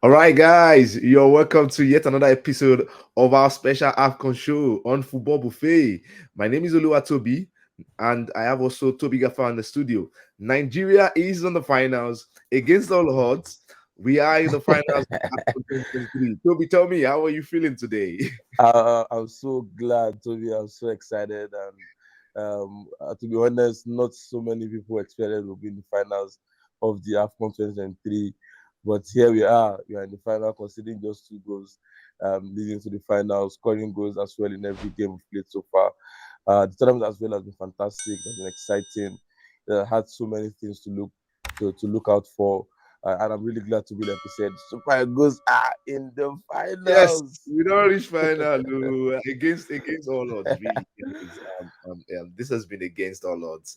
All right, guys, you're welcome to yet another episode of our special AFCON show on Football Buffet. My name is Oluwatobi, and I have also Toby Gafa in the studio. Nigeria is on the finals against all odds. We are in the finals of AFCON 2023. Toby, tell me, how are you feeling today? I'm so glad, Toby. I'm so excited, and to be honest, not so many people expected we'll be in the finals of the AFCON 2023, but here we are. We are in the final, conceding just two goals, leading to the final, scoring goals as well in every game we've played so far. The tournament as well has been fantastic. It has been exciting. Had so many things to look out for. And I'm really glad to be, like you said, Super Eagles are in the Yes, finals. we don't reach final against all odds. Really, this has been against all odds.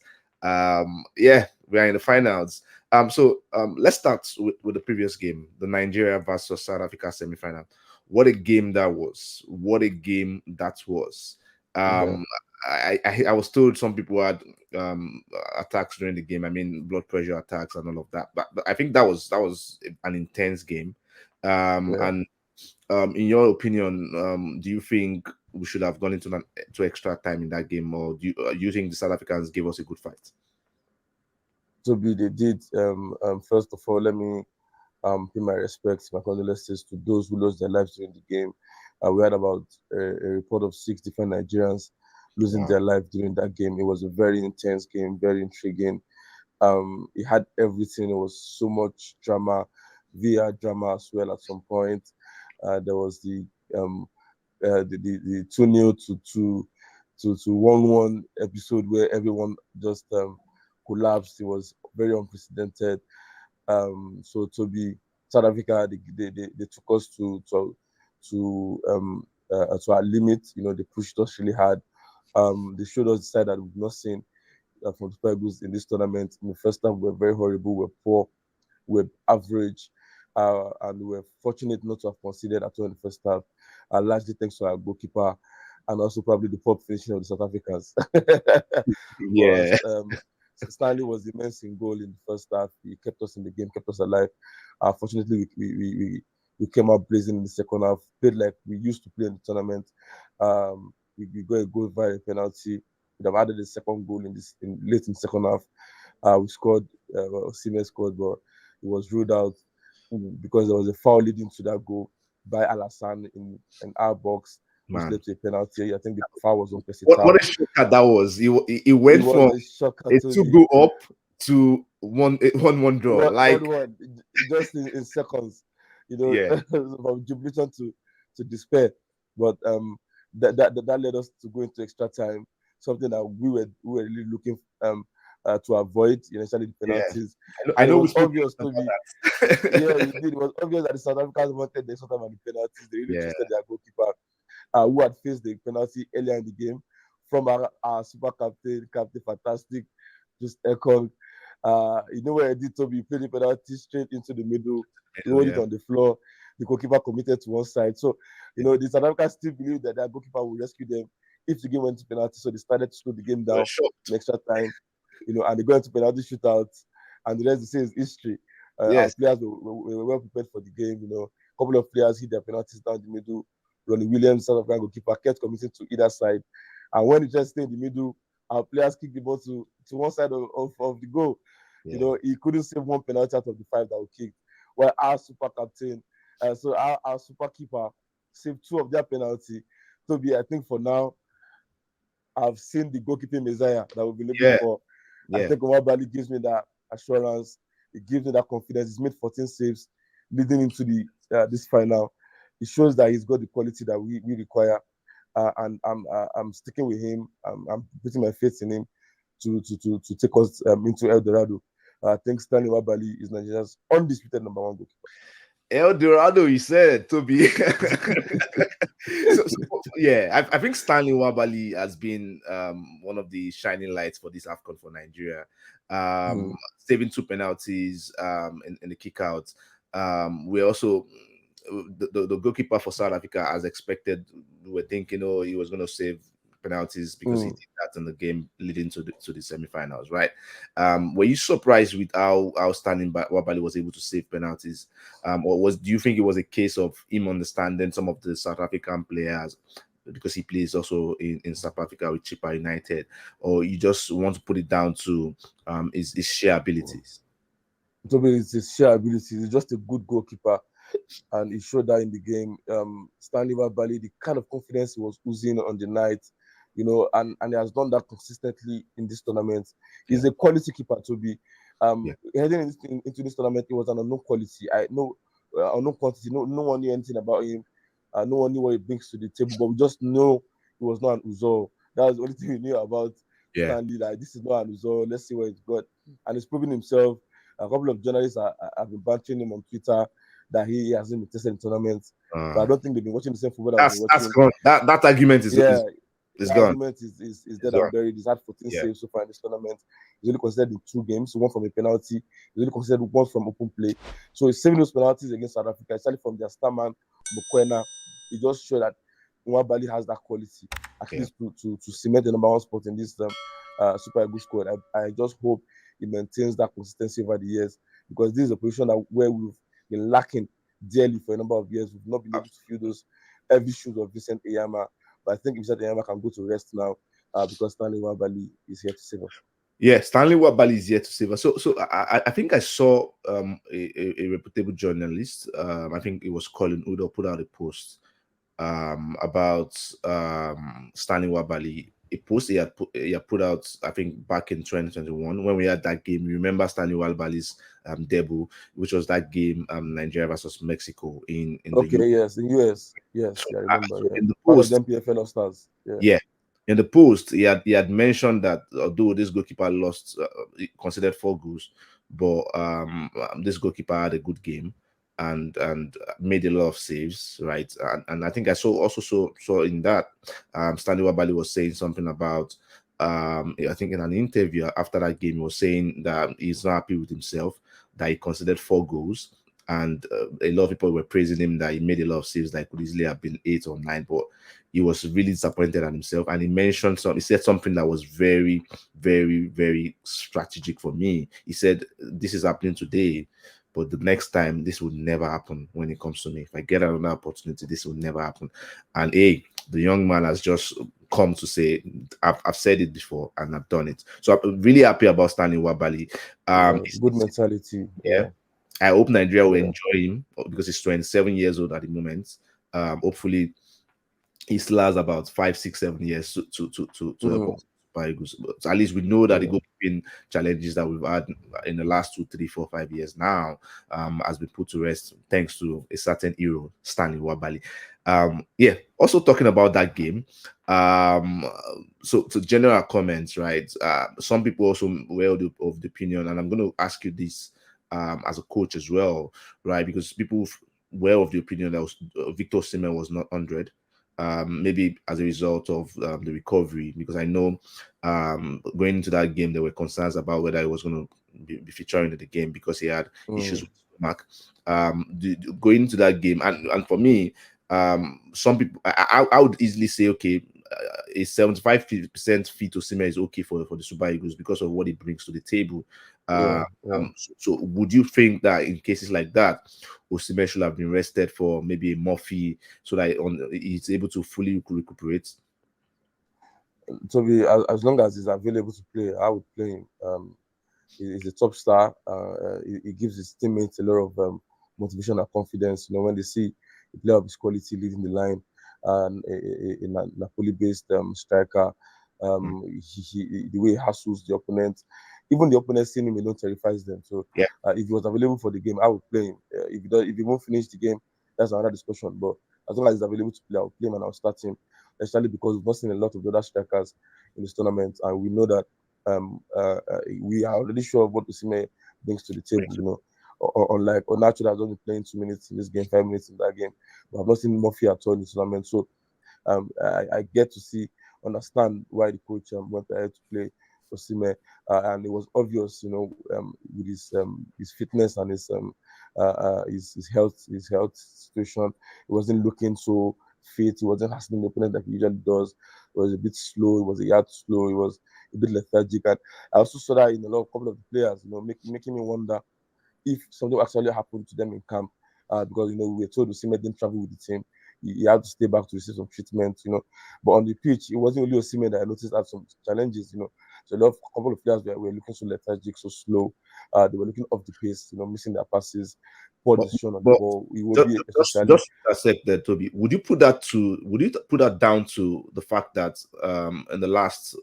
Yeah, we are in the finals. Let's start with the previous game, the Nigeria versus South Africa semi-final. What a game that was! What a game that was! Yeah. Um, I was told some people had um attacks during the game. I mean, blood pressure attacks and all of that. But I think that was an intense game. Yeah. And in your opinion, do you think we should have gone into to extra time in that game, or do you think the South Africans gave us a good fight? To be they did. First of all, let me pay my respects, my condolences to those who lost their lives during the game. We had about a report of six different Nigerians losing Wow, their life during that game. It was a very intense game, very intriguing. It had everything. It was so much drama, VR drama as well. At some point, there was um, the 2-0 to 1-1 episode where everyone just collapsed. It was very unprecedented. So to be South Africa, they took us to our limit. You know, they pushed us really hard. They showed us the side that we've not seen from the Super Eagles in this tournament. In the first half, we were very horrible. We were poor. We were average. And we were fortunate not to have conceded at all in the first half, largely thanks to our goalkeeper and also probably the poor finishing of the South Africans. yeah, Because Stanley was immense in goal in the first half. He kept us in the game, kept us alive. Fortunately, we came out blazing in the second half, played like we used to play in the tournament. We got a goal via a penalty. We'd have added a second goal late in the second half. We scored, Osimhen scored, but it was ruled out because there was a foul leading to that goal by Alassane in our box, which man. led to a penalty. I think the foul was on What Peseiro. a shocker that was! It It went was from a shocker a to two me. go up to one draw. One Like, one, just in seconds, yeah, from jubilation to despair. But that led us to go into extra time, something that we were really looking to avoid, especially the yeah. penalties. I And it know we was spoke obvious about to me. Yeah, that. it did. It was obvious that the South Africans wanted the extra time and the penalties. They really Yeah, trusted their goalkeeper, who had faced the penalty earlier in the game from our super Captain Fantastic, just Ekong. Where Eddie Toby played the penalty straight into the middle. He rolled it yeah, on the floor. The goalkeeper committed to one side. So, yeah. the South Africans still believe that their goalkeeper will rescue them if the game went to penalty. So they started to slow the game We were down in shocked. extra time, and they got into penalty shootouts. And the rest, they say, is history. Our Yes, players were well prepared for the game. A couple of players hit their penalties down the middle. Ronnie Williams, South African goalkeeper, kept committing to either side. And when it just stayed in the middle, our players kicked the ball to one side of the goal. yeah, He couldn't save one penalty out of the five that were kicked. While our super captain, so our super keeper, saved two of their penalty. Toby, I think for now, I've seen the goalkeeping messiah that we've been looking yeah, for. I yeah. think Nwabali gives me that assurance. It gives me that confidence. He's made 14 saves leading into the this final. It shows that he's got the quality that we require, and I'm sticking with him. I'm putting my faith in him to take us into El Dorado. I think Stanley Nwabali is Nigeria's undisputed number one goalkeeper. El Dorado, you said, Toby. Yeah, I think Stanley Nwabali has been one of the shining lights for this AFCON for Nigeria. Mm, Saving two penalties in the kick out. We also the goalkeeper for South Africa, as expected, we were thinking, oh, he was going to save penalties because he did that in the game leading to the semi-finals, right? Were you surprised with how Stanley Nwabali was able to save penalties? Or do you think it was a case of him understanding some of the South African players because he plays also in South Africa with Chippa United, or you just want to put it down to his sheer abilities? Toby is his sheer ability. He's just a good goalkeeper, and he showed that in the game. Stanley Nwabali, the kind of confidence he was oozing on the night, and he has done that consistently in this tournament. He's a quality keeper, Toby. Heading into this tournament, it was an unknown quality. Unknown quantity. No one knew anything about him. No one knew what he brings to the table, but we just know he was not an Uzo. That was the only thing we knew about Stanley. Like, this is not an Uzo. Let's see what he's got, and he's proven himself. A couple of journalists have been bantering him on Twitter that he hasn't been tested in tournaments, but I don't think they've been watching the same football that we've been watching. That's gone. That argument is gone. Argument is dead and buried. He's had 14 saves so far in this tournament. He's only considered in 2 games, one from a penalty. He's only considered one from open play. So he's saving those penalties against South Africa, especially from their star man, Mokoena. He just showed that Nwabali has that quality, at least to cement the number 1 spot in this Super Eagles squad. I just hope he maintains that consistency over the years, because this is a position where we've been lacking dearly for a number of years. We've not been able to fill those heavy shoes of Vincent Eyama. But I think Vincent Eyama can go to rest now because Stanley Nwabali is here to save us. Yeah, Stanley Nwabali is here to save us. So I think I saw a reputable journalist, I think it was Colin Udo, put out a post about Stanley Nwabali. A post he had put out, I think, back in 2021 when we had that game. You remember Stanley Nwabali's debut, which was that game, Nigeria versus Mexico in the US. In US, yes, I remember. In the post, MPFL All Stars. In the post, he had mentioned that although this goalkeeper lost, considered 4 goals, but this goalkeeper had a good game and made a lot of saves, right? And I think I also saw in that Stanley Nwabali was saying something about I think in an interview after that game, he was saying that he's not happy with himself, that he considered 4 goals. And a lot of people were praising him that he made a lot of saves that could easily have been 8 or 9, but he was really disappointed at himself. And he said something that was very, very, very strategic for me. He said, "This is happening today, but the next time this will never happen when it comes to me. If I get another opportunity, this will never happen." And the young man has just come to say, I've said it before and I've done it. So I'm really happy about Stanley Nwabali. Good mentality. I hope Nigeria will enjoy him because he's 27 years old at the moment. Hopefully, he still has about 5, 6, 7 years to help us. But at least we know that the goalkeeping challenges that we've had in the last 2, 3, 4, 5 years now has been put to rest thanks to a certain hero, Stanley Nwabali. Also talking about that game. So general comments, right? Some people also were of the opinion, and I'm going to ask you this as a coach as well, right? Because people were of the opinion that Victor Osimhen was not 100. Maybe as a result of the recovery, because I know going into that game there were concerns about whether he was going to be featuring in the game because he had issues with stomach. Going into that game, and for me, some people I would easily say, okay, a 75% fit Osimhen is okay for the Super Eagles because of what he brings to the table. So would you think that in cases like that, Osimhen should have been rested for maybe a Murphy so that he's able to fully recuperate? So as long as he's available to play, I would play him. He's a top star. He gives his teammates a lot of motivation and confidence. When they see a player of his quality leading the line, and a Napoli-based striker, the way he hassles the opponent, even the opponent seeing him alone terrifies them. So if he was available for the game, I would play him. If he won't finish the game, that's another discussion. But as long as he's available to play, I'll play him and I'll start him. Especially because we've not seen a lot of the other strikers in this tournament, and we know that we are already sure of what Osimhen brings to the table. Unlike Onacho has only playing 2 minutes in this game, 5 minutes in that game. But I've not seen Murphy at all in this tournament. So I get to understand why the coach went ahead to play Osimhen, and it was obvious, with his fitness and his health situation, he wasn't looking so fit. He wasn't hassling the opponent like he usually does. was a bit slow. It was a yard slow. It was a bit lethargic, and I also saw that in a couple of the players. Making me wonder if something actually happened to them in camp. Because we were told Osimhen didn't travel with the team. He had to stay back to receive some treatment. But on the pitch, it wasn't only Osimhen that I noticed had some challenges. So a couple of players were looking so lethargic, so slow. They were looking off the pace, missing their passes, poor But, decision on the but ball. We will just be just especially. just to accept that, Toby, would you put that down to the fact that in the last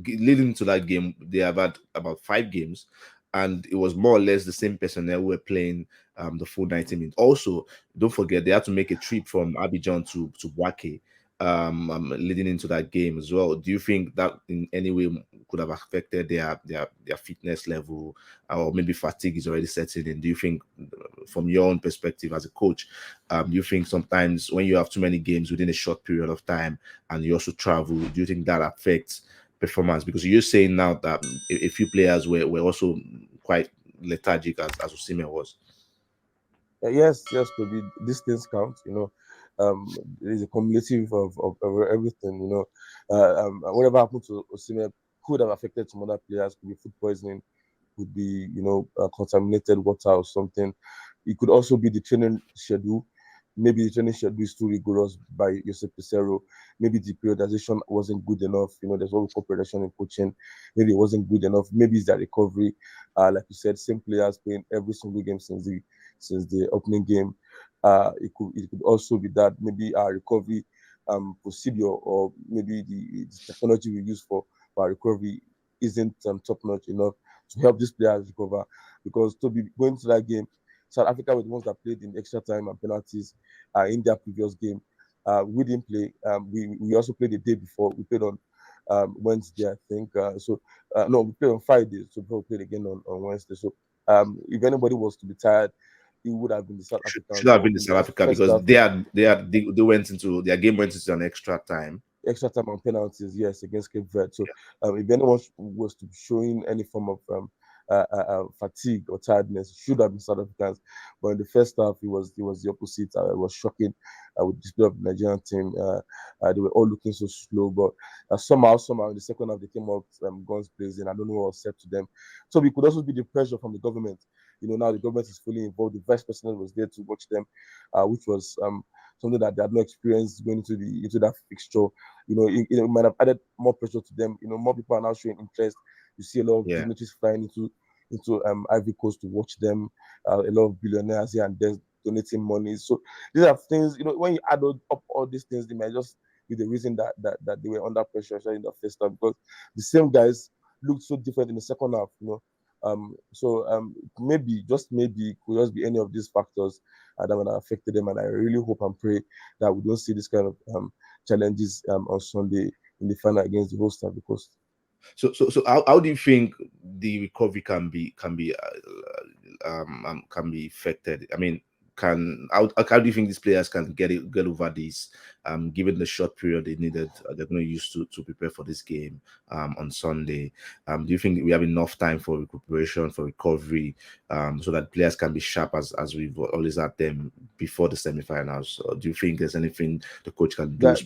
leading to that game they have had about 5 games, and it was more or less the same personnel who were playing the full 90 minutes. Also, don't forget they had to make a trip from Abidjan to Wake leading into that game as well. Do you think that in any way could have affected their fitness level, or maybe fatigue is already setting in? Do you think, from your own perspective as a coach, you think sometimes when you have too many games within a short period of time and you also travel, do you think that affects performance? Because you're saying now that a few players were also quite lethargic as Osimhen was. Yes, Toby. These things count. There's a cumulative of everything. Whatever happened to Osimhen could have affected some other players. Could be food poisoning, could be contaminated water or something. It could also be the training schedule. Maybe the training schedule is too rigorous by Josep Peseiro. Maybe the periodization wasn't good enough. There's what we call periodization in coaching. Maybe it wasn't good enough. Maybe it's their recovery. Like you said, same players playing every single game since the opening game. It could also be that maybe our recovery procedure, or maybe the technology we use for our recovery isn't top notch enough to help these players recover. Because to be going to that game, South Africa were the ones that played in extra time and penalties in their previous game. We didn't play. We also played the day before. We played on Wednesday, I think. No, we played on Friday. So we played again on Wednesday. So if anybody was to be tired, it would have been the South Should Africans. have But been the in South the Africa, first because half, they went into their game, went into an extra time. extra time and penalties, yes, against Cape Verde. So if anyone was to be showing any form of fatigue or tiredness, it should have been South Africans. But in the first half, it was the opposite. It was shocking with the display of the Nigerian team. They were all looking so slow, but somehow in the second half they came out guns blazing. I don't know what was said to them. So it could also be the pressure from the government. Now the government is fully involved. The vice president was there to watch them, which was something that they had no experience going into that fixture. It might have added more pressure to them. More people are now showing interest. You see a lot of Yeah. dignitaries flying into Ivory Coast to watch them. A lot of billionaires here and there donating money. So these are things. When you add up all these things, they might just be the reason that they were under pressure, especially in the first half, because the same guys looked so different in the second half. Maybe, just maybe, it could just be any of these factors that would have affected them. And I really hope and pray that we don't see this kind of challenges on Sunday in the final against the host Ivory Coast. So how do you think the recovery can be affected? I mean, how do you think these players can get over this, given the short period they needed, they're going to use to prepare for this game on Sunday? Do you think we have enough time for recuperation, for recovery, so that players can be sharp as we've always had them before the semifinals? Or do you think there's anything the coach can do? That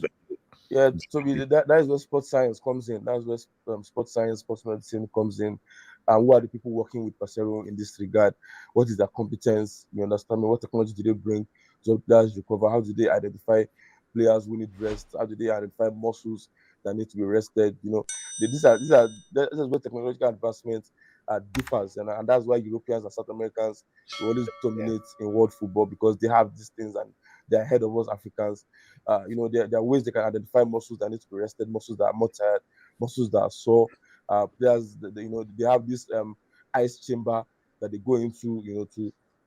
Yeah, Toby, that is where sports science comes in. That's where sports science, sports medicine comes in. And who are the people working with Peseiro in this regard? What is their competence? You understand me? What technology do they bring to help players recover? How do they identify players who need rest? How do they identify muscles that need to be rested? This is where technological advancement differs, and that's why Europeans and South Americans will always dominate in world football, because they have these things and they're ahead of us Africans. There are ways they can identify muscles that need to be rested, muscles that are more tired, muscles that are sore. Players, they have this ice chamber that they go into,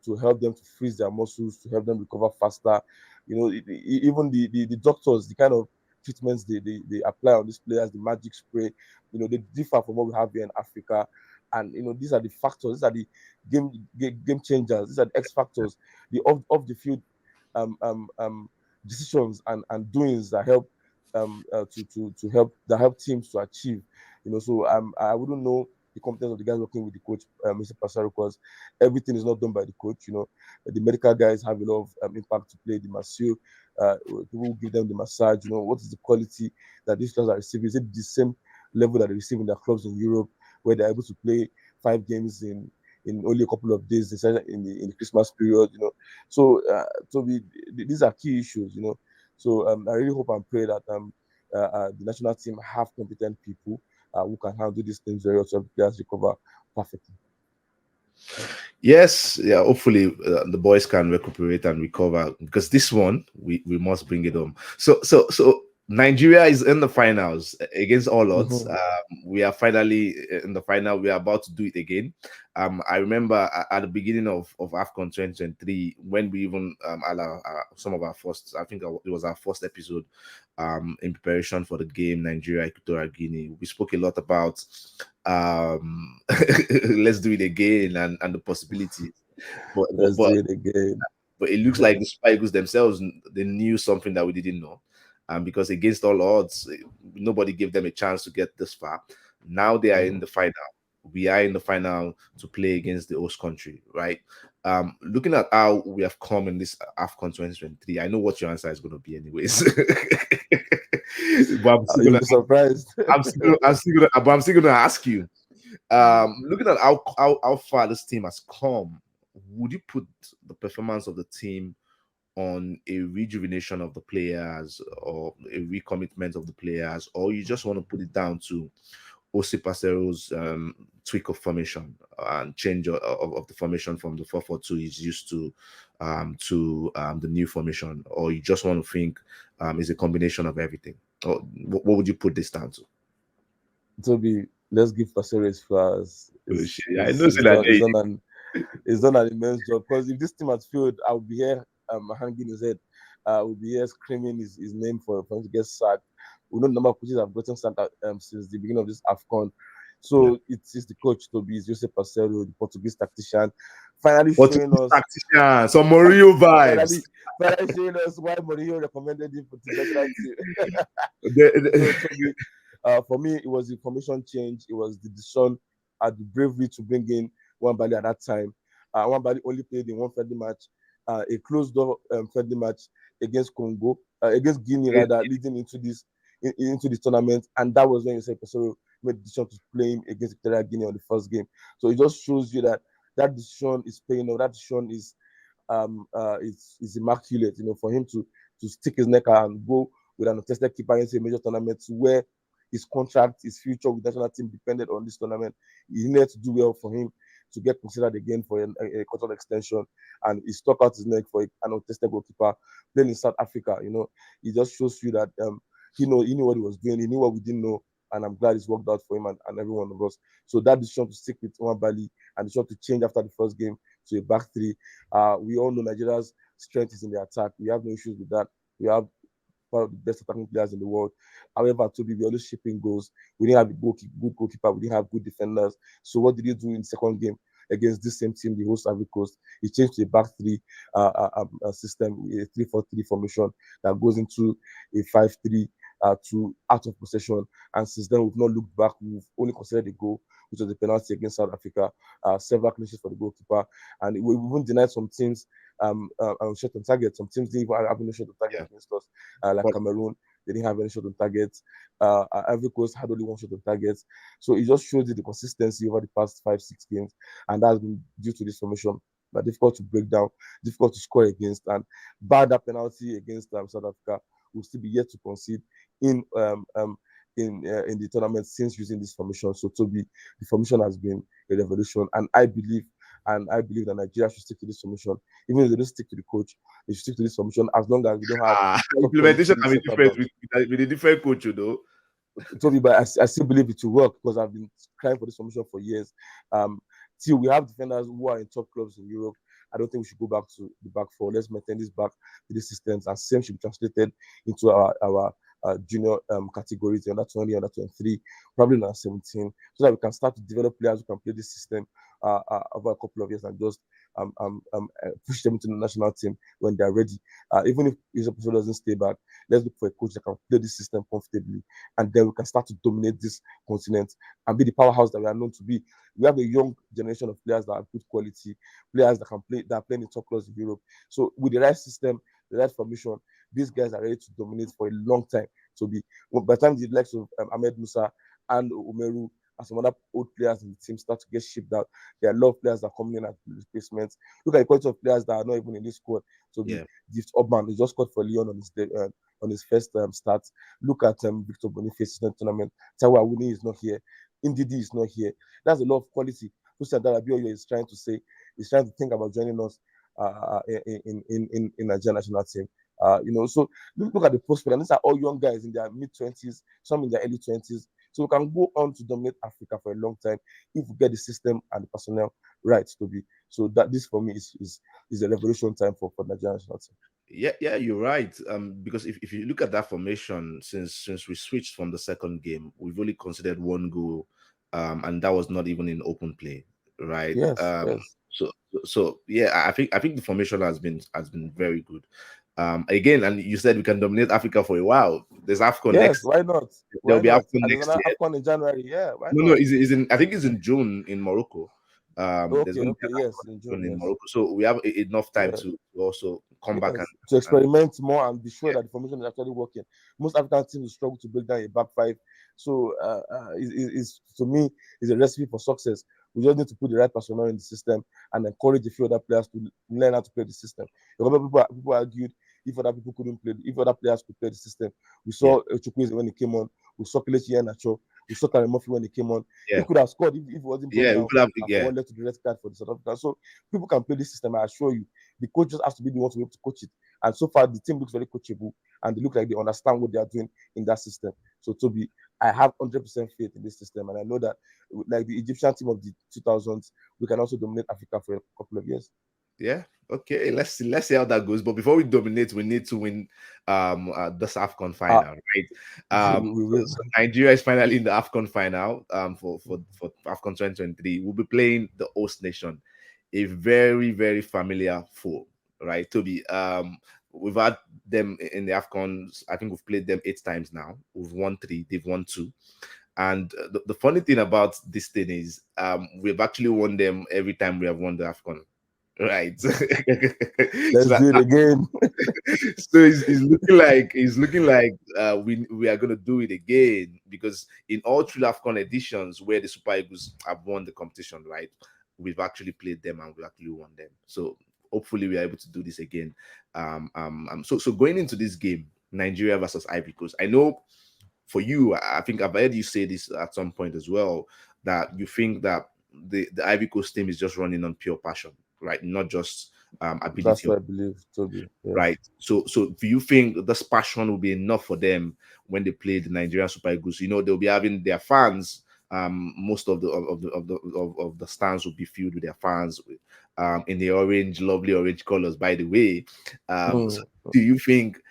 to help them to freeze their muscles, to help them recover faster. Even the doctors, the kind of treatments they apply on these players, the magic spray, they differ from what we have here in Africa. And these are the factors, these are the game changers, these are the X factors, the off the field um, um, um, decisions and doings that help to help teams to achieve. So I wouldn't know the competence of the guys working with the coach, Mr. Peseiro, because everything is not done by the coach. The medical guys have a lot of impact to play. The masseur, people who give them the massage. What is the quality that these players are receiving? Is it the same level that they receive in their clubs in Europe, where they're able to play 5 games in only a couple of days in the Christmas period? So these are key issues. So I really hope and pray that the national team have competent people who can handle these things very well so players recover perfectly. Yes, yeah. Hopefully, the boys can recuperate and recover, because this one we must bring it home. So Nigeria is in the finals against all odds. We are finally in the final. We are about to do it again. I remember at the beginning of AFCON 2023, when we even had some of our first, I think it was our first episode in preparation for the game, Nigeria Equatorial Guinea. We spoke a lot about let's do it again and the possibilities. Let's do it again. But it looks like the Super Eagles themselves, they knew something that we didn't know. Because against all odds, nobody gave them a chance to get this far. Now they are in the final. We are in the final to play against the host country, right? Looking at how we have come in this AFCON 2023, I know what your answer is going to be, anyways. But You'll be surprised. I'm still gonna ask you. Looking at how far this team has come, would you put the performance of the team on a rejuvenation of the players or a recommitment of the players, or you just want to put it down to Ose Paseiro's tweak of formation and change of the formation from the 4-4-2 he's used to the new formation, or you just want to think is a combination of everything? Or what would you put this down to? Toby, let's give Peseiro his flowers. I know that He's done an immense job, because if this team had failed, I would be here hanging his head. Would be here screaming his name for him to get sacked. We know the number of coaches have gotten sacked since the beginning of this AFCON. So it is the coach, Toby, it's Jose Peseiro, the Portuguese tactician, finally showing us some Mourinho vibes. Finally showing us why Mourinho recommended him for the national team. So, Toby, for me, it was the formation change. It was the decision, the bravery to bring in Nwabali at that time. Nwabali only played in one friendly match, a closed door friendly match against Congo, against Guinea rather, leading into this tournament, and that was when you said Peseiro made the decision to play him against Equatorial Guinea on the first game. So it just shows you that decision is paying off. That decision is immaculate. For him to stick his neck out and go with an untested keeper into a major tournament where his contract, his future with the national team depended on this tournament. He needed to do well for him to get considered again for a contract extension, and he stuck out his neck for an untested goalkeeper playing in South Africa. It just shows you that he knew what he was doing. He knew what we didn't know, and I'm glad it's worked out for him and every one of us. So that decision to stick with Nwabali and decision to change after the first game to a back three. We all know Nigeria's strength is in the attack. We have no issues with that. We have one of the best attacking players in the world. However, Toby, we always shipping goals. We didn't have a good goalkeeper. We didn't have good defenders. So what did he do in the second game against this same team, the host Ivory Coast? He changed to a back three system, a 3-4-3 formation that goes into a 5-3 to out of possession. And since then, we've not looked back. We've only considered a goal, which was a penalty against South Africa, several clean sheets for the goalkeeper. And we even denied some teams shot on target. Some teams didn't even have any shot on target against us, like Cameroon. They didn't have any shot on target. Ivory Coast had only one shot on target. So it just shows you the consistency over the past 5-6 games, and that's been due to this formation. But difficult to break down, difficult to score against, and bar that penalty against South Africa, will still be yet to concede in the tournament since using this formation. So Toby, the formation has been a revolution, and I believe that Nigeria should stick to this formation. Even if they don't stick to the coach, they should stick to this formation as long as we don't have implementation can be different with a different coach, Toby, but I still believe it will work because I've been crying for this formation for years. Till we have defenders who are in top clubs in Europe, I don't think we should go back to the back four. Let's maintain this back to these systems, and same should be translated into our junior categories, under 20, under 23, probably under 17, so that we can start to develop players who can play this system over a couple of years and just push them into the national team when they're ready. Even if Peseiro doesn't stay back, let's look for a coach that can play this system comfortably, and then we can start to dominate this continent and be the powerhouse that we are known to be. We have a young generation of players that have good quality, players that can play, that are playing in top clubs in Europe. So with the right system, the right formation, these guys are ready to dominate for a long time. So by the time the likes of Ahmed Musa and Umeru and some other old players in the team start to get shipped out, there are a lot of players that are coming in as replacements. Look at the quality of players that are not even in this squad. So Gift Obman is just scored for Lyon on his first start. Look at Victor Boniface's tournament. Tawa Awuni is not here. Ndidi is not here. That's a lot of quality. Hussein Darabioyo is trying to say, he's trying to think about joining us in Nigeria national team. So look at the prospect. And these are all young guys in their mid-20s, some in their early 20s. So we can go on to dominate Africa for a long time if we get the system and the personnel right to be. So that this for me is a revolution time for Nigeria national team. Yeah, you're right. Because if you look at that formation, since we switched from the second game, we've only considered one goal, and that was not even in open play, right? Yes. So yeah, I think the formation has been very good. Again, and you said we can dominate Africa for a while. There's AFCON Yes, next. why not? There'll Why be not? AFCON And there's next another year. AFCON in January. Yeah, why No, not? is in I think it's in June in Morocco. There's Okay, going to be an yes, in June, AFCON in yes. Morocco, so we have enough time Yeah. to also come back Yes, and to and experiment more and be sure yeah. that the formation is actually working. Most African teams struggle to break down a back five, so is to me is a recipe for success. We just need to put the right personnel in the system and encourage a few other players to learn how to play the system. Remember, people argued if other people couldn't play, if other players could play the system. We Yeah. saw Chukwueze when he came on. We saw Kelechi Iheanacho. We saw Karen Murphy when he came on. He Yeah. could have scored if he wasn't brought Yeah, we down could have. for Yeah, what led to the red card for the South Africans. So people can play this system. I assure you, the coach just has to be the one to be able to coach it. And so far, the team looks very coachable, and they look like they understand what they are doing in that system. So Toby, I have 100% faith in this system, and I know that, like the Egyptian team of the 2000s, we can also dominate Africa for a couple of years. yeah. Okay, let's see how that goes. But before we dominate, we need to win this AFCON final, right? We will. So Nigeria is finally in the AFCON final for AFCON 2023. We'll be playing the host nation, a very, very familiar foe, right? Toby, we've had them in the AFCON. I think we've played them 8 times now. We've won 3, they've won 2. And the funny thing about this thing is we've actually won them every time we have won the AFCON. Right. So Let's do it again. so it's looking like we are gonna do it again, because in all three AFCON editions where the Super Eagles have won the competition, right, we've actually played them and we actually won them. So hopefully we are able to do this again. So going into this game, Nigeria versus Ivory Coast, I know for you, I think I've heard you say this at some point as well, that you think that the Ivory Coast team is just running on pure passion, right? Not just That's ability, what I believe, Toby. Yes. right? So do you think this passion will be enough for them when they play the Nigerian Super Eagles? They'll be having their fans. Most of the stands will be filled with their fans, in the lovely orange colors. By the way, so Mm. do you think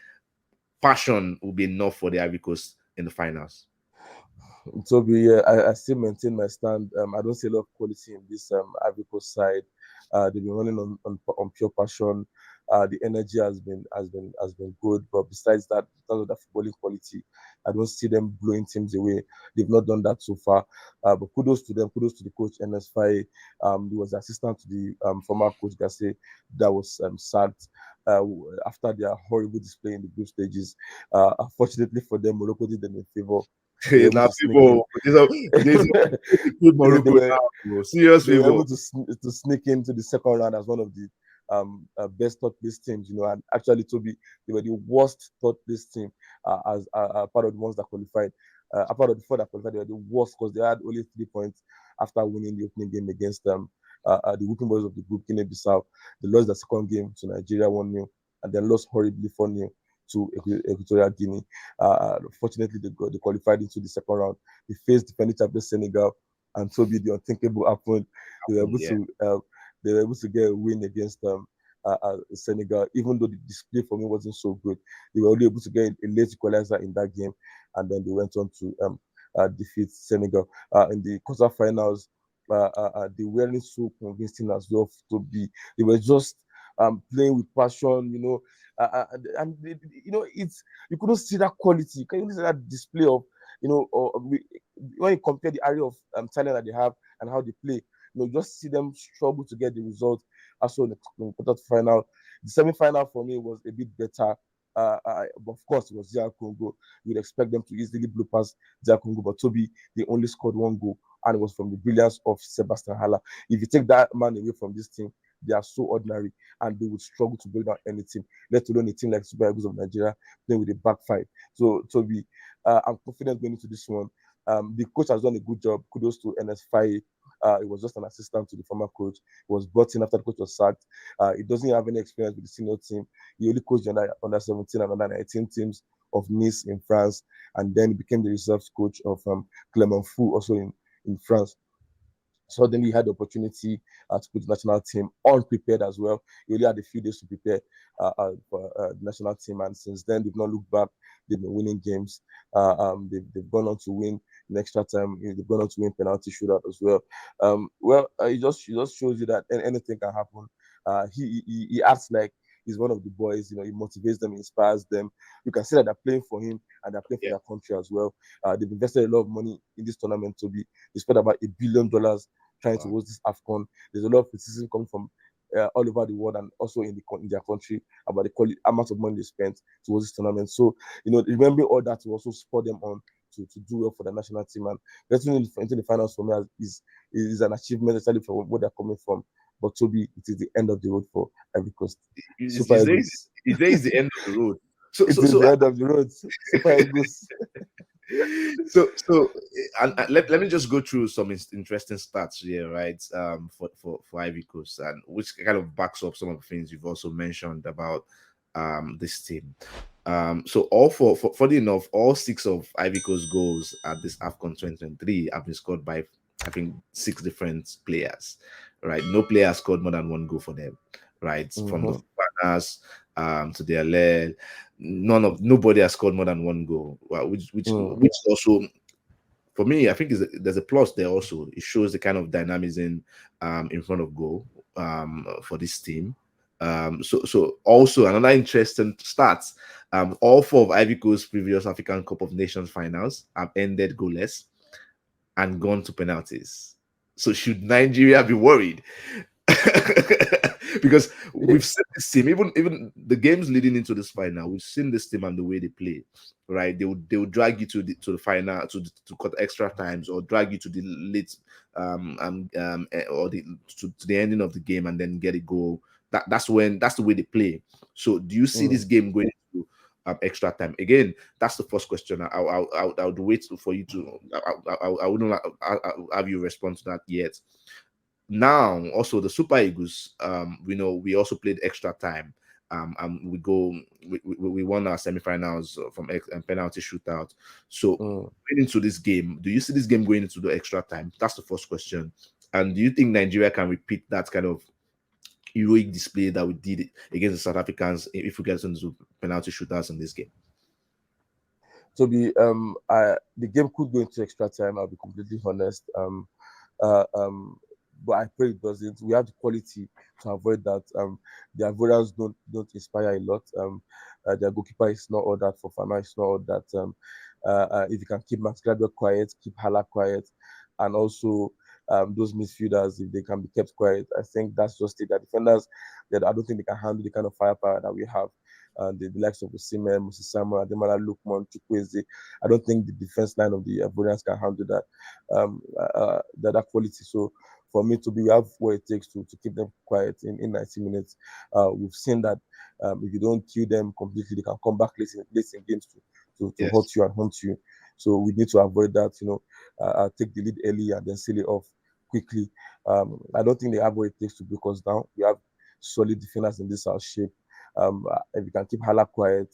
passion will be enough for the Ivory Coast in the finals? Toby, yeah, I still maintain my stand. I don't see a lot of quality in this Ivory Coast side. They've been running on pure passion. The energy has been good, but besides that, in terms of the footballing quality, I don't see them blowing teams away. They've not done that so far. But kudos to them. Kudos to the coach NS Faye. He was the assistant to the former coach Gase that was sacked after their horrible display in the group stages. Unfortunately for them, Morocco did them a favor. They were able Now to sneak in. people, there's they Morocco were now, bro. Serious they were favor. able to sneak into the second round as one of the best third place teams, and actually, Toby, they were the worst third place team as part of the ones that qualified. A part of the four that qualified, they were the worst because they had only 3 points after winning the opening game against the Whipping Boys of the group, Guinea-Bissau. They lost the second game to Nigeria 1-0, and then lost horribly 4-0 to Equatorial Guinea. Fortunately, they qualified into the second round. They faced defending champion Senegal, and so be the unthinkable happened. They were able Yeah. to get a win against Senegal, even though the display for me wasn't so good. They were only able to get a late equalizer in that game, and then they went on to defeat Senegal in the quarterfinals. they weren't so convincing as well to be. They were just playing with passion, and it's you couldn't see that quality. Can you see that display of when you compare the area of talent that they have and how they play, just see them struggle to get the result. Also in the quarter-final, the semi-final for me was a bit better. Of course, it was DR Congo. You'd expect them to easily blow past DR Congo, but Toby, they only scored one goal, and it was from the brilliance of Sebastian Haller. If you take that man away from this team, they are so ordinary, and they would struggle to break down any team, let alone a team like Super Eagles of Nigeria playing with a back five. So, Toby, I'm confident going into this one. The coach has done a good job. Kudos to NS Faye. He was just an assistant to the former coach. He was brought in after the coach was sacked. He doesn't have any experience with the senior team. He only coached under 17 and under 19 teams of Nice in France, and then he became the reserve coach of Clermont Foot, also in France. Suddenly he had the opportunity to put the national team unprepared as well. He only had a few days to prepare for the national team, and since then they've not looked back. They've been winning games. They've gone on to win in extra time. They've gone on to win penalty shootout as well. It just shows you that anything can happen. He acts like he's one of the boys. He motivates them, inspires them. You can see that they're playing for him and they're playing for their country as well. They've invested a lot of money in this tournament. They spent about $1 billion trying to host this AFCON. There's a lot of criticism coming from all over the world and also in their country about the amount of money they spent to host this tournament. So, remembering all that will also spur them on to do well for the national team. And getting into the finals for me is an achievement, especially from where they're coming from. But Toby, it is the end of the road for Ivory Coast. Super Eagles. It is the end of the road. So the end of the road. Super Eagles. And let me just go through some interesting stats here, right? For Ivory Coast, and which kind of backs up some of the things you've also mentioned about this team. So funny enough, all 6 of Ivory Coast goals at this AFCON 2023 have been scored by, I think, 6 different players, right? No player scored more than 1 goal for them, right? Mm-hmm. From the Fanas to the LL, nobody has scored more than 1 goal, which also, for me, I think there's a plus there also. It shows the kind of dynamism in front of goal for this team. So also another interesting stats. All 4 of Ivory Coast's previous African Cup of Nations finals have ended goalless and gone to penalties. So should Nigeria be worried? Because we've seen this team, even the games leading into this final, we've seen this team and the way they play, right? They will drag you to the final, to cut extra times, or drag you to the late or to the ending of the game and then get a goal. That's the way they play. So do you see this game going into extra time? Again, that's the first question. I would wait for you to. I wouldn't have you respond to that yet. Now, also the Super Eagles, we also played extra time. We won our semifinals from penalty shootout. So going into this game, do you see this game going into the extra time? That's the first question. And do you think Nigeria can repeat that kind of heroic display that we did against the South Africans if we get into penalty shootouts in this game? So the game could go into extra time. I'll be completely honest. But I pray it doesn't. We have the quality to avoid that. The Ivorians don't inspire a lot. Their goalkeeper is not all that. Fofana is not all that. If you can keep Max Gradwell quiet, keep Hala quiet, and also those midfielders, if they can be kept quiet, I think that's just it. The defenders, that I don't think they can handle the kind of firepower that we have. The likes of Osimhen, Moses Samuel, Ademola Lookman, Chukwueze. I don't think the defense line of the Ivorians can handle that quality. So for me we have what it takes to keep them quiet in 90 minutes. We've seen that if you don't kill them completely, they can come back late in games to hurt you and hunt you. So we need to avoid that. Take the lead early and then seal it off quickly. I don't think they have what it takes to break us down. We have solid defenders in this house shape. If you can keep Hala quiet,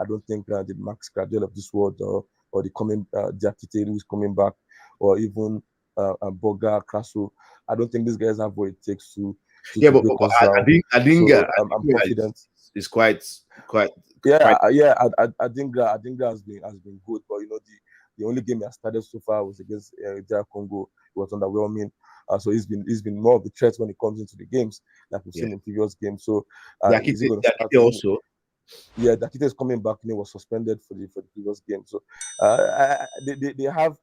I don't think the Max Gradwell of this world or the coming Diakite who is coming back, or even Boga, Kraso, I don't think these guys have what it takes to break us down. I think I'm confident. It's quite. I think that has been good, but The only game he has started so far was against Nigeria Congo. It was underwhelming. So he's been more of the threat when it comes into the games, like we've seen in previous games. So is he going to start? Also. Yeah, Dakite is coming back. He was suspended for the previous game. So they have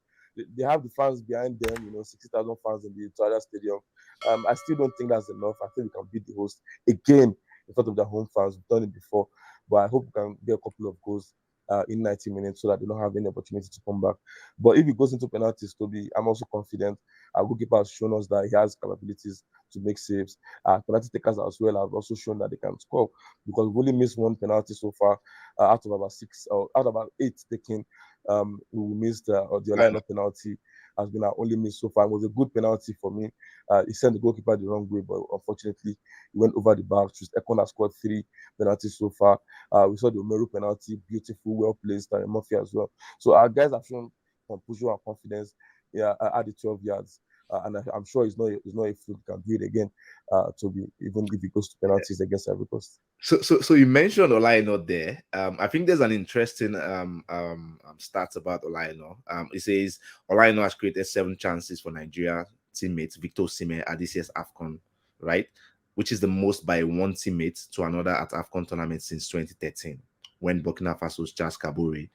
the fans behind them. 60,000 fans in the Nigeria Stadium. I still don't think that's enough. I think we can beat the host again in front of their home fans. We've done it before, but I hope we can get a couple of goals in 90 minutes so that they don't have any opportunity to come back. But if it goes into penalties, Toby, I'm also confident. Our goalkeeper has shown us that he has capabilities to make saves. Penalty takers as well have also shown that they can score because we've only missed one penalty so far out of about 6 or out of about 8 taken. We missed the line of penalty has been our only miss so far. It was a good penalty for me. He sent the goalkeeper the wrong way, but unfortunately, he went over the bar. Ekon has scored 3 penalties so far. We saw the Omeru penalty, beautiful, well placed, and Murphy as well. So our guys have shown composure and confidence at the 12 yards. And I'm sure it's not a fluke can do it again. To be even if it goes to penalties against Ivory Coast. So you mentioned Olaino there. I think there's an interesting stats about Olaino. It says Olaino has created 7 chances for Nigeria teammates Victor Osimhen at this year's AFCON, right? Which is the most by one teammate to another at AFCON tournament since 2013, when Burkina Faso's Charles Kabore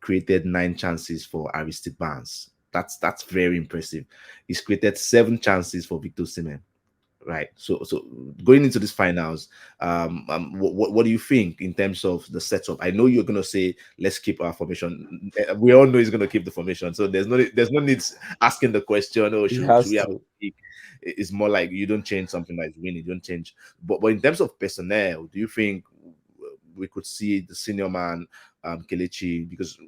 created 9 chances for Aristide Barnes. That's very impressive. He's created 7 chances for Victor Osimhen. Right. So going into these finals, what do you think in terms of the setup? I know you're gonna say let's keep our formation. We all know he's gonna keep the formation, so there's no need asking the question. Oh, should we have? It's more like you don't change something that's winning. You don't change. But in terms of personnel, do you think we could see the senior man, Kelechi, because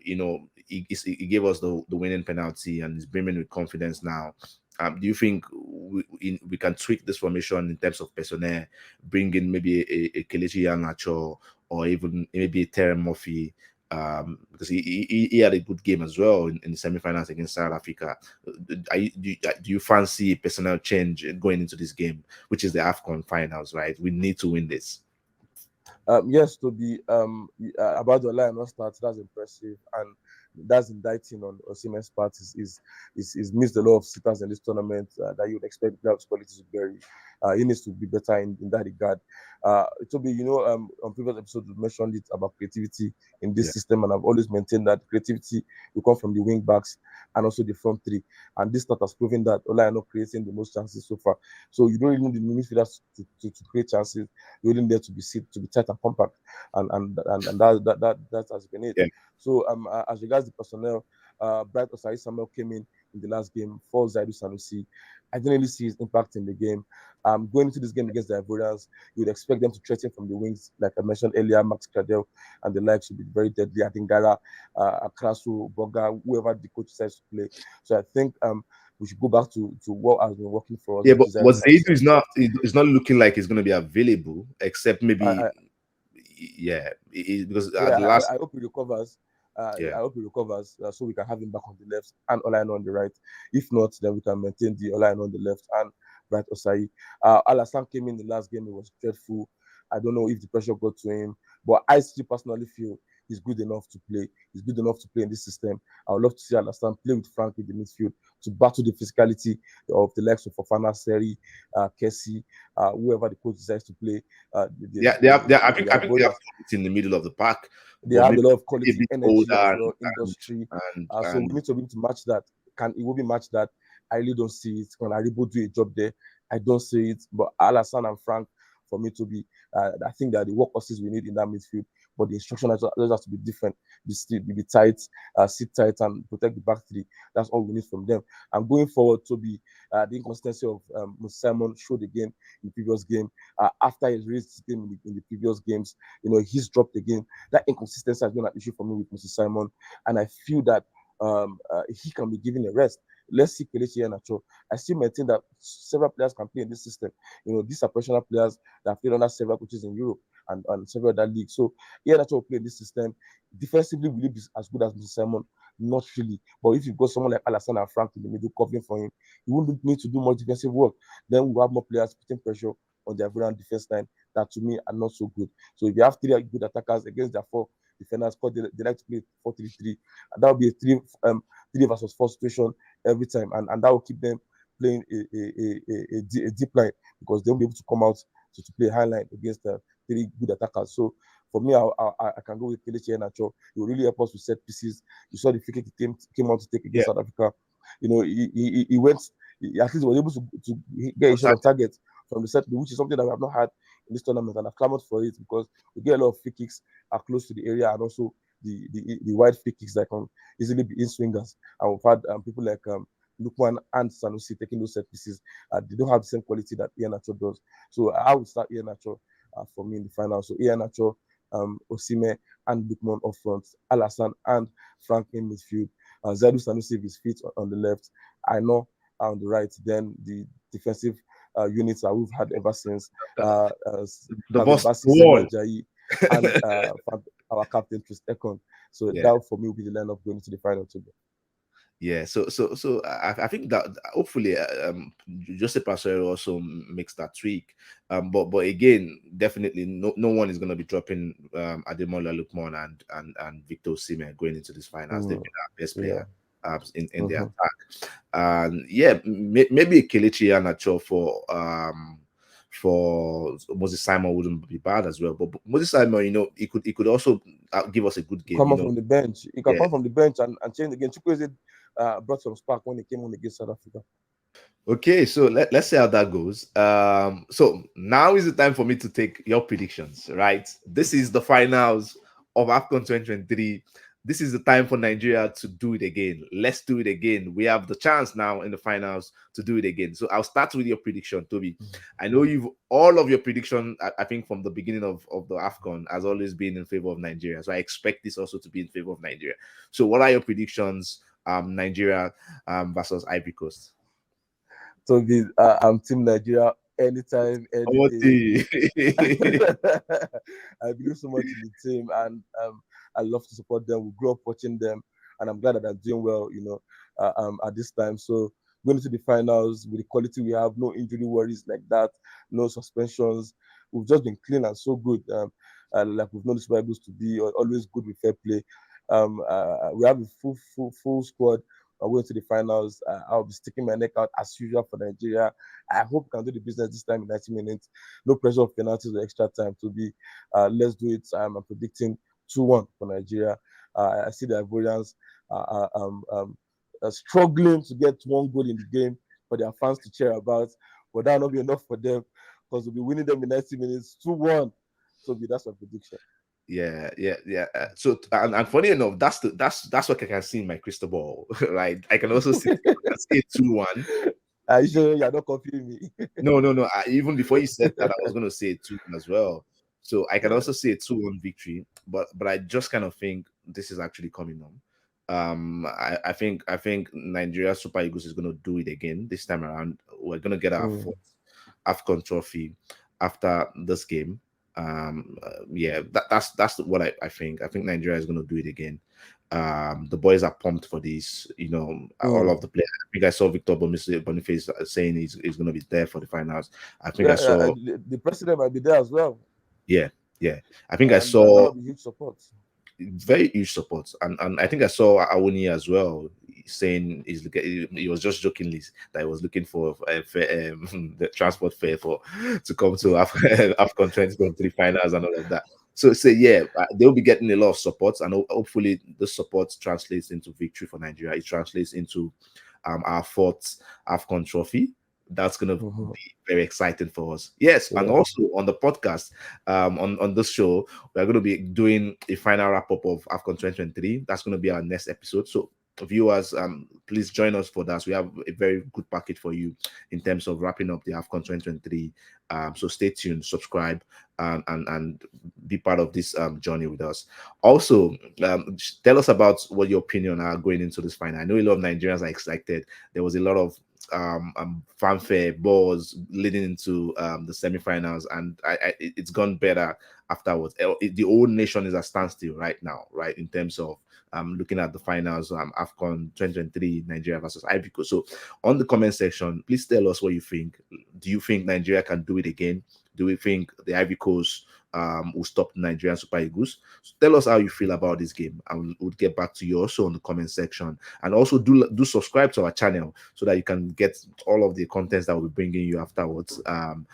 he gave us the winning penalty and is brimming with confidence now. Do you think we can tweak this formation in terms of personnel, bring in maybe a Kelechi Iheanacho or even maybe a Terry Murphy, because he had a good game as well in the semi-finals against South Africa. Do you fancy personnel change going into this game, which is the AFCON finals, right? We need to win this. Yes, to be about the line not start, that's impressive, and that's indicting on Osimhen's part is missed a lot of sitters in this tournament that you would expect players' quality to vary. He needs to be better in that regard. Toby, on previous episodes we mentioned it about creativity in this system, and I've always maintained that creativity will come from the wing backs and also the front three. And this start has proven that Ola are not creating the most chances so far. So you don't really need the midfielders to create chances. You only need to be tight and compact, and that has been it. Yeah. So as regards the personnel, Bright Osai Samuel came in the last game for Zaidu Sanusi. I didn't really see his impact in the game. Going into this game against the Ivorians, you would expect them to threaten from the wings, like I mentioned earlier. Max Cradell and the likes should be very deadly. I think Gara, Akrasu, Boga, whoever the coach decides to play. So I think we should go back to what has been working for us. Yeah, but Zaidu is not looking like he's going to be available, except maybe because at the last. I hope he recovers. Yeah. I hope he recovers so we can have him back on the left and Olaino on the right. If not, then we can maintain the Olaino on the left and Bright Osai. Alassane came in the last game. It was dreadful. I don't know if the pressure got to him, but I still personally feel he's good enough to play. He's good enough to play in this system. I would love to see Alassane play with Frank in the midfield to battle the physicality of the likes of Fofana, Seri, Kessie, whoever the coach decides to play. I think they have it in the middle of the pack. They have a lot of quality, energy as well, industry. So we need to be able to match that. It will be match that? I really don't see it. Can Aribo do a job there? I don't see it. But Alassane and Frank, for me to be, I think that the workhorses we need in that midfield, but the instruction has to be different. Be tight, sit tight, and protect the back three. That's all we need from them. And going forward, to be the inconsistency of Simon showed again in the previous game. After he raised his game in the previous games, he's dropped again. That inconsistency has been an issue for me with Mr. Simon, and I feel that he can be given a rest. Let's see Kelechi Iheanacho. I still maintain that several players can play in this system. These are professional players that have played under several coaches in Europe and several other leagues. So Iheanacho will play in this system. Defensively, will he be as good as Mr. Simon? Not really. But if you've got someone like Alassane and Frank in the middle covering for him, he wouldn't need to do more defensive work. Then we'll have more players putting pressure on the Ivorian defense line that to me are not so good. So if you have three good attackers against their four defenders, because they like to play 4-3-3, and that will be a three versus four situation every time, and that will keep them playing a deep line, because they won't be able to come out to play high line against three good attackers. So for me, I can go with Kelechi Iheanacho. He will really help us with set pieces. You saw the free kick he came out to take against South Africa. He went. At least was able to get a shot on target from the set, which is something that we have not had in this tournament, and I've clamored for it, because we get a lot of free kicks are close to the area, and also the wide free kicks that can easily be in swingers. And we've had people like Lukman and Sanusi taking those set pieces. They don't have the same quality that Iheanacho does. So I would start Iheanacho for me in the final. So Iheanacho, Osimhen, and Lukman up front, Alassane and Frank in midfield. Zaidu Sanusi with his feet on the left. I know on the right. Then the defensive units that we've had ever since. The boss Bassi, wall. Jayi, and our captain Chris Ekon. So that for me will be the lineup going into the final today. Yeah, so I think that hopefully Jose Peseiro also makes that tweak. But again, definitely no one is going to be dropping Ademola Lookman and Victor Osimhen going into this finals. They've been our best player in the attack. And maybe Kelechi Iheanacho for Moses Simon wouldn't be bad as well. But Moses Simon, he could also give us a good game. Come on from the bench. He can come from the bench and change the game. Chukwueze brought some spark when he came on against South Africa. Okay, so let's see how that goes. So now is the time for me to take your predictions, right? This is the finals of AFCON 2023. This is the time for Nigeria to do it again. Let's do it again. We have the chance now in the finals to do it again. So I'll start with your prediction, Toby. I know all of your prediction, I think from the beginning of the AFCON has always been in favor of Nigeria. So I expect this also to be in favor of Nigeria. So what are your predictions, Nigeria versus Ivory Coast? So I'm Team Nigeria anytime, any day. I believe so much in the team, and I love to support them. We grew up watching them, and I'm glad that they're doing well, at this time. So going into the finals with the quality we have, no injury worries like that, no suspensions. We've just been clean and so good. Like we've known the Super Eagles to be always good with fair play. We have a full squad. Going to the finals. I'll be sticking my neck out as usual for Nigeria. I hope we can do the business this time in 90 minutes. No pressure of penalties or extra time to be. Let's do it. I'm predicting 2-1 for Nigeria. I see the Ivorians struggling to get one goal in the game for their fans to cheer about, but that will not be enough for them, because we'll be winning them in 90 minutes 2-1. So that's my prediction. Yeah. So and funny enough, that's what I can see in my crystal ball, right? I can also see 2-1. Are you sure you're not copying me? No. Even before you said that, I was going to say 2-1 as well. So I can also say a 2-1 victory, but I just kind of think this is actually coming on. I think Nigeria Super Eagles is going to do it again this time around. We're going to get our fourth AFCON trophy after this game. That's what I think. I think Nigeria is going to do it again. The boys are pumped for this. All of the players. I think I saw Victor Boniface saying he's going to be there for the finals. I think I saw the president might be there as well. Yeah. I think I saw huge support. Very huge support, and I think I saw Awoni as well saying he was just jokingly that he was looking for the transport fare to come to AFCON 2023 finals and all of that. So they'll be getting a lot of support, and hopefully the support translates into victory for Nigeria. It translates into our fourth AFCON trophy. That's going to be very exciting for us. Yes, and also on the podcast, on this show, we're going to be doing a final wrap-up of AFCON 2023. That's going to be our next episode. So viewers, please join us for that. We have a very good package for you in terms of wrapping up the AFCON 2023. So stay tuned, subscribe, and be part of this journey with us. Also, tell us about what your opinion are going into this final. I know a lot of Nigerians are excited. There was a lot of fanfare balls leading into the semi-finals, and it's gone better afterwards. The whole nation is at standstill right now, right, in terms of looking at the finals, AFCON 2023, Nigeria versus Ivory Coast. So on the comment section, please tell us what you think. Do you think Nigeria can do it again? Do we think the Ivory Coast will stop the Nigerian Super Eagles? So tell us how you feel about this game, and we'll get back to you also on the comment section. And also do subscribe to our channel so that you can get all of the contents that we'll be bringing you afterwards. And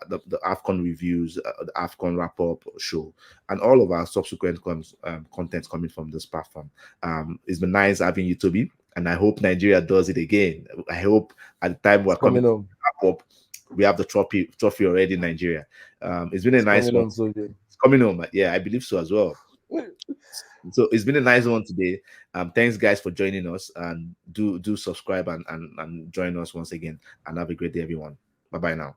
the AFCON reviews, the AFCON wrap up show, and all of our subsequent content coming from this platform. It's been nice having you, Toby, and I hope Nigeria does it again. I hope at the time we're coming home. up, we have the trophy already in Nigeria. It's been a nice one. It's coming home. Yeah, I believe so as well. So it's been a nice one today. Thanks guys for joining us, and do subscribe and join us once again, and have a great day, everyone. Bye bye now.